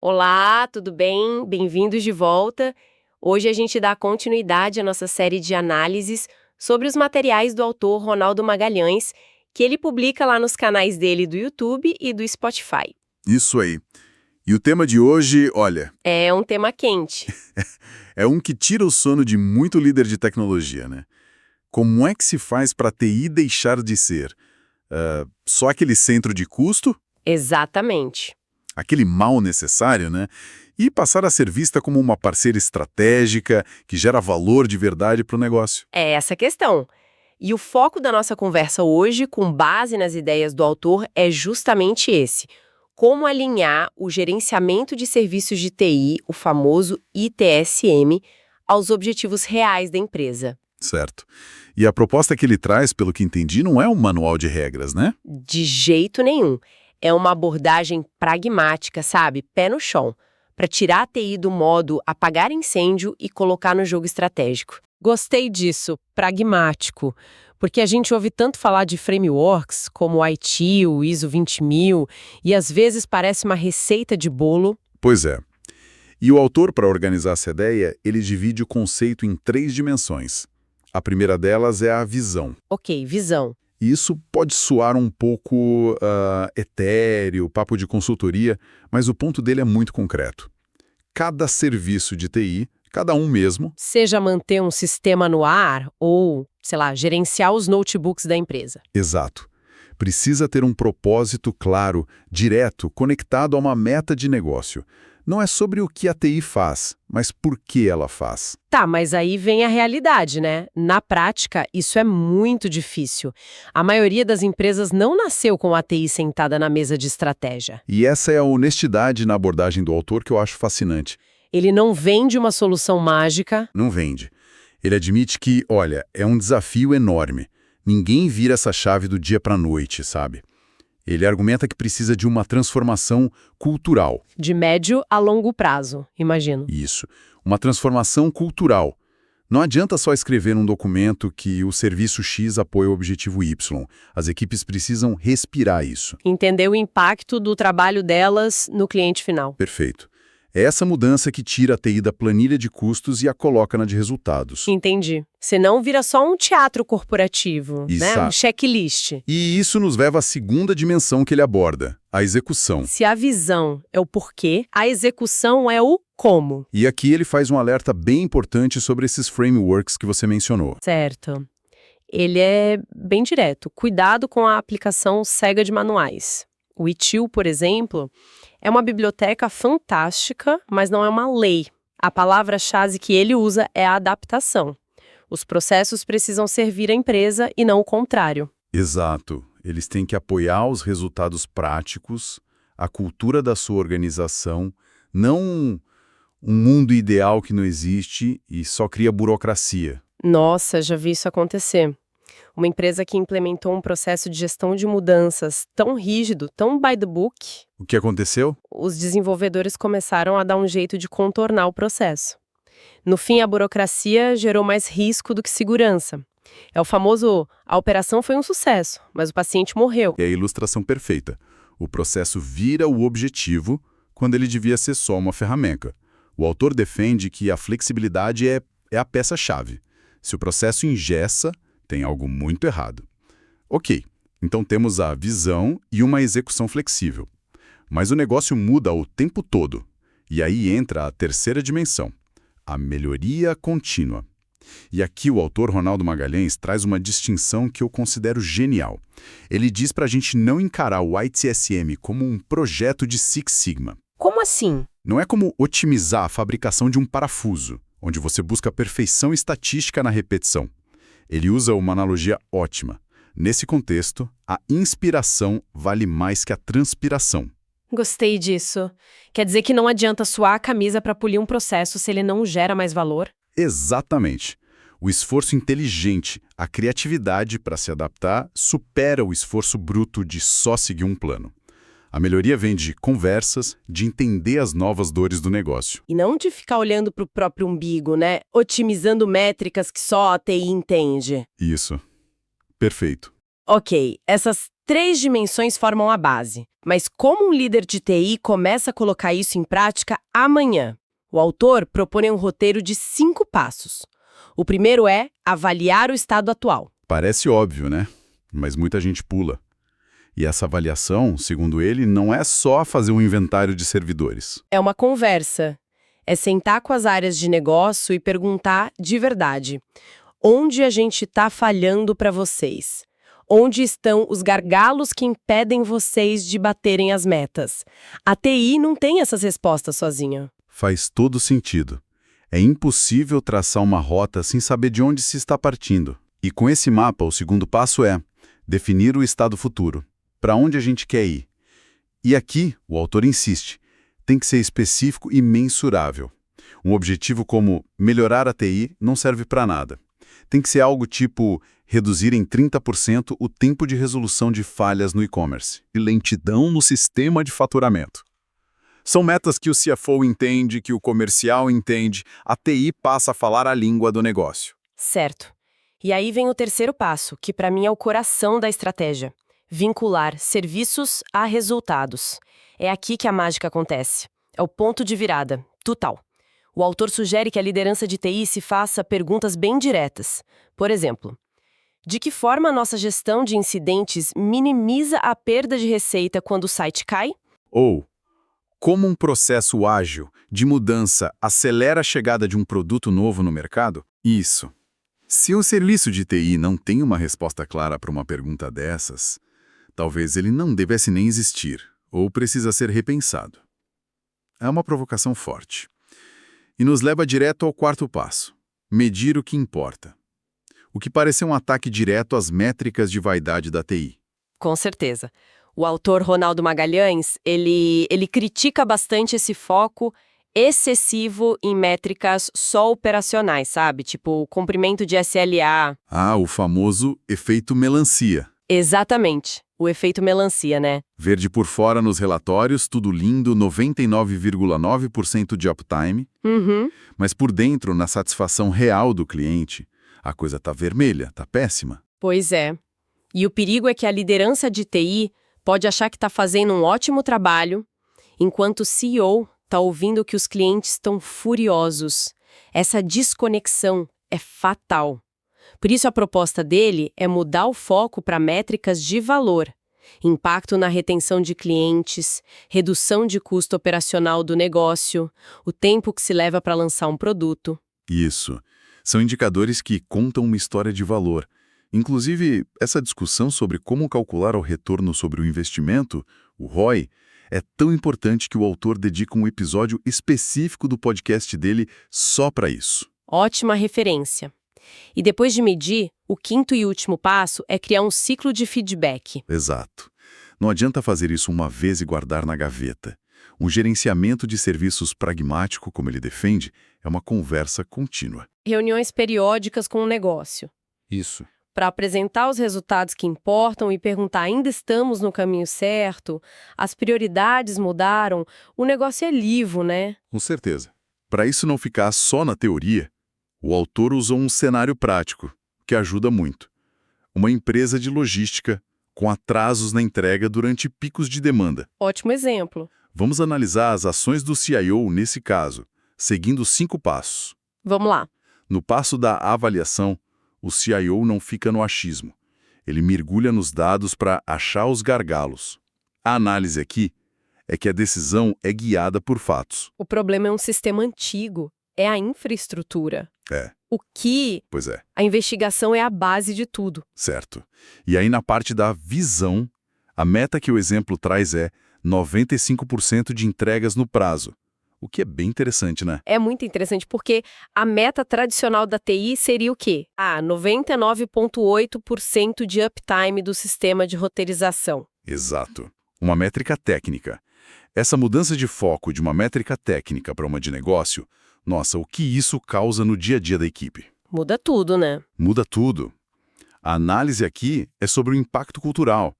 Olá, tudo bem? Bem-vindos de volta. Hoje a gente dá continuidade à nossa série de análises sobre os materiais do autor Ronaldo Magalhães, que ele publica lá nos canais dele do YouTube e do Spotify. Isso aí. E o tema de hoje, olha, É um tema quente. é um que tira o sono de muito líder de tecnologia, né? Como é que se faz para a TI deixar de ser só aquele centro de custo, Exatamente. aquele mal necessário, né? E passar a ser vista como uma parceira estratégica que gera valor de verdade para o negócio. É essa a questão. E o foco da nossa conversa hoje, com base nas ideias do autor, é justamente esse: como alinhar o gerenciamento de serviços de TI, o famoso ITSM, aos objetivos reais da empresa. Certo. E a proposta que ele traz, pelo que entendi, não é um manual de regras, né? De jeito nenhum. É uma abordagem pragmática, sabe? Pé no chão, para tirar a TI do modo apagar incêndio e colocar no jogo estratégico. Gostei disso, pragmático, porque a gente ouve tanto falar de frameworks como o IT, o ISO 20000, e às vezes parece uma receita de bolo. Pois é. E o autor, para organizar essa ideia, ele divide o conceito em 3 dimensões. A primeira delas é a visão. Ok, visão. E isso pode soar um pouco etéreo, papo de consultoria, mas o ponto dele é muito concreto. Cada serviço de TI, cada um mesmo, Seja manter um sistema no ar ou, sei lá, gerenciar os notebooks da empresa. exato, precisa ter um propósito claro, direto, conectado a uma meta de negócio. Não é sobre o que a TI faz, mas por que ela faz. Tá, mas aí vem a realidade, né? Na prática, isso é muito difícil. A maioria das empresas não nasceu com a TI sentada na mesa de estratégia. E essa é a honestidade na abordagem do autor que eu acho fascinante. Ele não vende uma solução mágica. Não vende. Ele admite que, olha, é um desafio enorme. Ninguém vira essa chave do dia para a noite, sabe? Ele argumenta que precisa de uma transformação cultural. De médio a longo prazo, imagino. Isso. Uma transformação cultural. Não adianta só escrever num documento que o serviço X apoia o objetivo Y. As equipes precisam respirar isso. Entender o impacto do trabalho delas no cliente final. Perfeito. É essa mudança que tira a TI da planilha de custos e a coloca na de resultados. Entendi. Senão vira só um teatro corporativo, né? Um Exato. checklist. E isso nos leva à segunda dimensão que ele aborda, a execução. Se a visão é o porquê, a execução é o como. E aqui ele faz um alerta bem importante sobre esses frameworks que você mencionou. Certo. Ele é bem direto. Cuidado com a aplicação cega de manuais. O ITIL, por exemplo, é uma biblioteca fantástica, mas não é uma lei. A palavra-chave que ele usa é a adaptação. Os processos precisam servir a empresa e não o contrário. Exato. Eles têm que apoiar os resultados práticos, a cultura da sua organização, não um mundo ideal que não existe e só cria burocracia. Nossa, já vi isso acontecer. Uma empresa que implementou um processo de gestão de mudanças tão rígido, tão by the book, O que aconteceu? os desenvolvedores começaram a dar um jeito de contornar o processo. No fim, a burocracia gerou mais risco do que segurança. É o famoso, a operação foi um sucesso, mas o paciente morreu. É a ilustração perfeita. O processo vira o objetivo quando ele devia ser só uma ferramenta. O autor defende que a flexibilidade é a peça-chave. Se o processo engessa, tem algo muito errado. Ok, então temos a visão e uma execução flexível. Mas o negócio muda o tempo todo. E aí entra a terceira dimensão, a melhoria contínua. E aqui o autor Ronaldo Magalhães traz uma distinção que eu considero genial. Ele diz para a gente não encarar o ITSM como um projeto de Six Sigma. Como assim? Não é como otimizar a fabricação de um parafuso, onde você busca perfeição estatística na repetição. Ele usa uma analogia ótima. Nesse contexto, a inspiração vale mais que a transpiração. Gostei disso. Quer dizer que não adianta suar a camisa para polir um processo se ele não gera mais valor? Exatamente. O esforço inteligente, a criatividade para se adaptar, supera o esforço bruto de só seguir um plano. A melhoria vem de conversas, de entender as novas dores do negócio. E não de ficar olhando para o próprio umbigo, né? Otimizando métricas que só a TI entende. Isso. Perfeito. Ok, essas 3 dimensões formam a base. Mas como um líder de TI começa a colocar isso em prática amanhã? O autor propõe um roteiro de 5 passos. O primeiro é avaliar o estado atual. Parece óbvio, né? Mas muita gente pula. E essa avaliação, segundo ele, não é só fazer um inventário de servidores. É uma conversa. É sentar com as áreas de negócio e perguntar de verdade: onde a gente está falhando para vocês? Onde estão os gargalos que impedem vocês de baterem as metas? A TI não tem essas respostas sozinha. Faz todo sentido. É impossível traçar uma rota sem saber de onde se está partindo. E com esse mapa, o segundo passo é definir o estado futuro. Para onde a gente quer ir? E aqui, o autor insiste, tem que ser específico e mensurável. Um objetivo como melhorar a TI não serve para nada. Tem que ser algo tipo reduzir em 30% o tempo de resolução de falhas no e-commerce e lentidão no sistema de faturamento. São metas que o CFO entende, que o comercial entende, a TI passa a falar a língua do negócio. Certo. E aí vem o terceiro passo, que para mim é o coração da estratégia. Vincular serviços a resultados. É aqui que a mágica acontece. É o ponto de virada, total. O autor sugere que a liderança de TI se faça perguntas bem diretas. Por exemplo, de que forma a nossa gestão de incidentes minimiza a perda de receita quando o site cai? Ou, como um processo ágil de mudança acelera a chegada de um produto novo no mercado? Isso. Se um serviço de TI não tem uma resposta clara para uma pergunta dessas, talvez ele não devesse nem existir, ou precisa ser repensado. É uma provocação forte. E nos leva direto ao quarto passo: medir o que importa. O que parece um ataque direto às métricas de vaidade da TI. Com certeza. O autor Ronaldo Magalhães, ele critica bastante esse foco excessivo em métricas só operacionais, sabe? Tipo, cumprimento de SLA. Ah, o famoso efeito melancia. Exatamente. O efeito melancia, né? Verde por fora nos relatórios, tudo lindo, 99,9% de uptime. Uhum. Mas por dentro, na satisfação real do cliente, a coisa tá vermelha, tá péssima. Pois é. E o perigo é que a liderança de TI pode achar que está fazendo um ótimo trabalho, enquanto o CEO está ouvindo que os clientes estão furiosos. Essa desconexão é fatal. Por isso a proposta dele é mudar o foco para métricas de valor, impacto na retenção de clientes, redução de custo operacional do negócio, o tempo que se leva para lançar um produto. Isso. São indicadores que contam uma história de valor. Inclusive, essa discussão sobre como calcular o retorno sobre o investimento, o ROI, é tão importante que o autor dedica um episódio específico do podcast dele só para isso. Ótima referência. E depois de medir, o quinto e último passo é criar um ciclo de feedback. Exato. Não adianta fazer isso uma vez e guardar na gaveta. Um gerenciamento de serviços pragmático, como ele defende, é uma conversa contínua. Reuniões periódicas com o negócio. Isso. Para apresentar os resultados que importam e perguntar: ainda estamos no caminho certo? As prioridades mudaram? O negócio é livo, né? Com certeza. Para isso não ficar só na teoria, o autor usou um cenário prático, que ajuda muito. Uma empresa de logística com atrasos na entrega durante picos de demanda. Ótimo exemplo. Vamos analisar as ações do CIO nesse caso, seguindo 5 passos. Vamos lá. No passo da avaliação, o CIO não fica no achismo. Ele mergulha nos dados para achar os gargalos. A análise aqui é que a decisão é guiada por fatos. O problema é um sistema antigo. É a infraestrutura. É. Pois é. A investigação é a base de tudo. Certo. E aí na parte da visão, a meta que o exemplo traz é 95% de entregas no prazo. O que é bem interessante, né? É muito interessante porque a meta tradicional da TI seria o quê? 99,8% de uptime do sistema de roteirização. Exato. Uma métrica técnica. Essa mudança de foco de uma métrica técnica para uma de negócio, nossa, o que isso causa no dia a dia da equipe? Muda tudo, né? Muda tudo. A análise aqui é sobre o impacto cultural.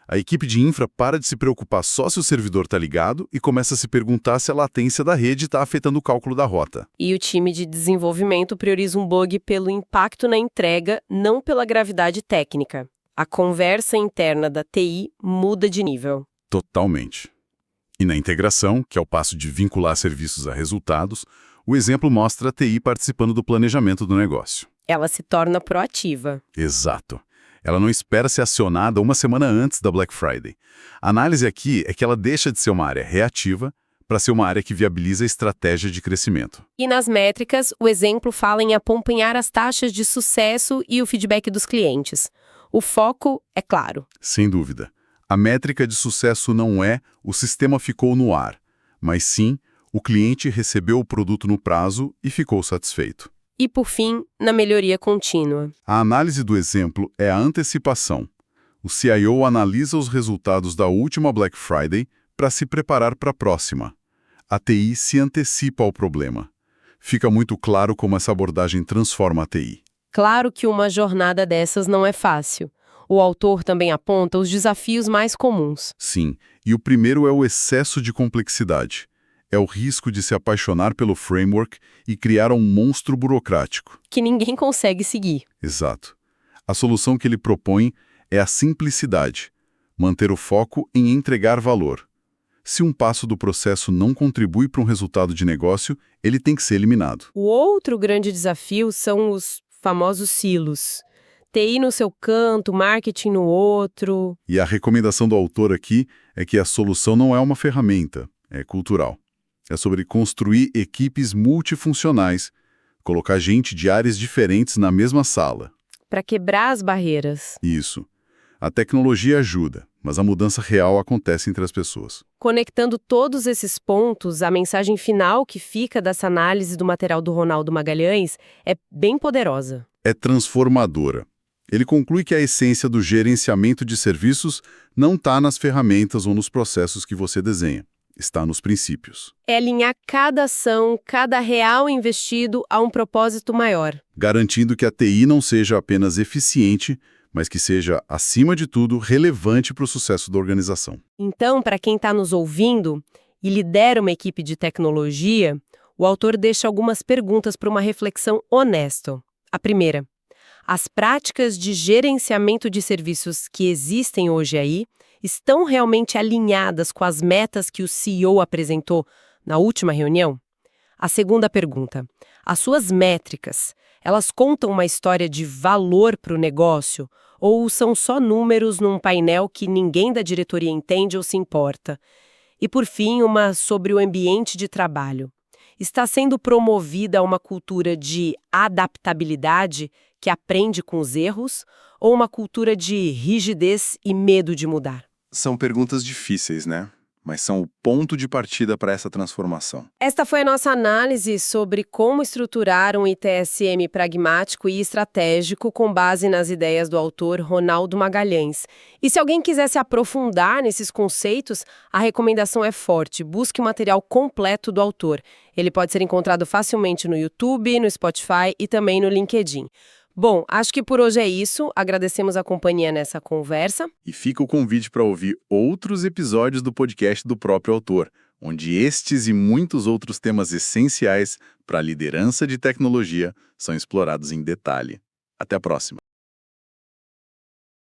A equipe de infra para de se preocupar só se o servidor está ligado e começa a se perguntar se a latência da rede está afetando o cálculo da rota. E o time de desenvolvimento prioriza um bug pelo impacto na entrega, não pela gravidade técnica. A conversa interna da TI muda de nível. Totalmente. E na integração, que é o passo de vincular serviços a resultados, o exemplo mostra a TI participando do planejamento do negócio. Ela se torna proativa. Exato. Ela não espera ser acionada uma semana antes da Black Friday. A análise aqui é que ela deixa de ser uma área reativa para ser uma área que viabiliza a estratégia de crescimento. E nas métricas, o exemplo fala em acompanhar as taxas de sucesso e o feedback dos clientes. O foco é claro. Sem dúvida. A métrica de sucesso não é o sistema ficou no ar, mas sim o cliente recebeu o produto no prazo e ficou satisfeito. E, por fim, na melhoria contínua. A análise do exemplo é a antecipação. O CIO analisa os resultados da última Black Friday para se preparar para a próxima. A TI se antecipa ao problema. Fica muito claro como essa abordagem transforma a TI. Claro que uma jornada dessas não é fácil. O autor também aponta os desafios mais comuns. Sim, e o primeiro é o excesso de complexidade. É o risco de se apaixonar pelo framework e criar um monstro burocrático. Que ninguém consegue seguir. Exato. A solução que ele propõe é a simplicidade, manter o foco em entregar valor. Se um passo do processo não contribui para um resultado de negócio, ele tem que ser eliminado. O outro grande desafio são os famosos silos. TI no seu canto, marketing no outro. E a recomendação do autor aqui é que a solução não é uma ferramenta, é cultural. É sobre construir equipes multifuncionais, colocar gente de áreas diferentes na mesma sala. Para quebrar as barreiras. Isso. A tecnologia ajuda, mas a mudança real acontece entre as pessoas. Conectando todos esses pontos, a mensagem final que fica dessa análise do material do Ronaldo Magalhães é bem poderosa. É transformadora. Ele conclui que a essência do gerenciamento de serviços não está nas ferramentas ou nos processos que você desenha. Está nos princípios. É alinhar cada ação, cada real investido a um propósito maior. Garantindo que a TI não seja apenas eficiente, mas que seja, acima de tudo, relevante para o sucesso da organização. Então, para quem está nos ouvindo e lidera uma equipe de tecnologia, o autor deixa algumas perguntas para uma reflexão honesta. A primeira: as práticas de gerenciamento de serviços que existem hoje aí estão realmente alinhadas com as metas que o CEO apresentou na última reunião? A segunda pergunta: as suas métricas, elas contam uma história de valor para o negócio ou são só números num painel que ninguém da diretoria entende ou se importa? E, por fim, uma sobre o ambiente de trabalho. Está sendo promovida uma cultura de adaptabilidade que aprende com os erros ou uma cultura de rigidez e medo de mudar? São perguntas difíceis, né? Mas são o ponto de partida para essa transformação. Esta foi a nossa análise sobre como estruturar um ITSM pragmático e estratégico com base nas ideias do autor Ronaldo Magalhães. E se alguém quiser se aprofundar nesses conceitos, a recomendação é forte. Busque o material completo do autor. Ele pode ser encontrado facilmente no YouTube, no Spotify e também no LinkedIn. Bom, acho que por hoje é isso. Agradecemos a companhia nessa conversa. E fica o convite para ouvir outros episódios do podcast do próprio autor, onde estes e muitos outros temas essenciais para a liderança de tecnologia são explorados em detalhe. Até a próxima.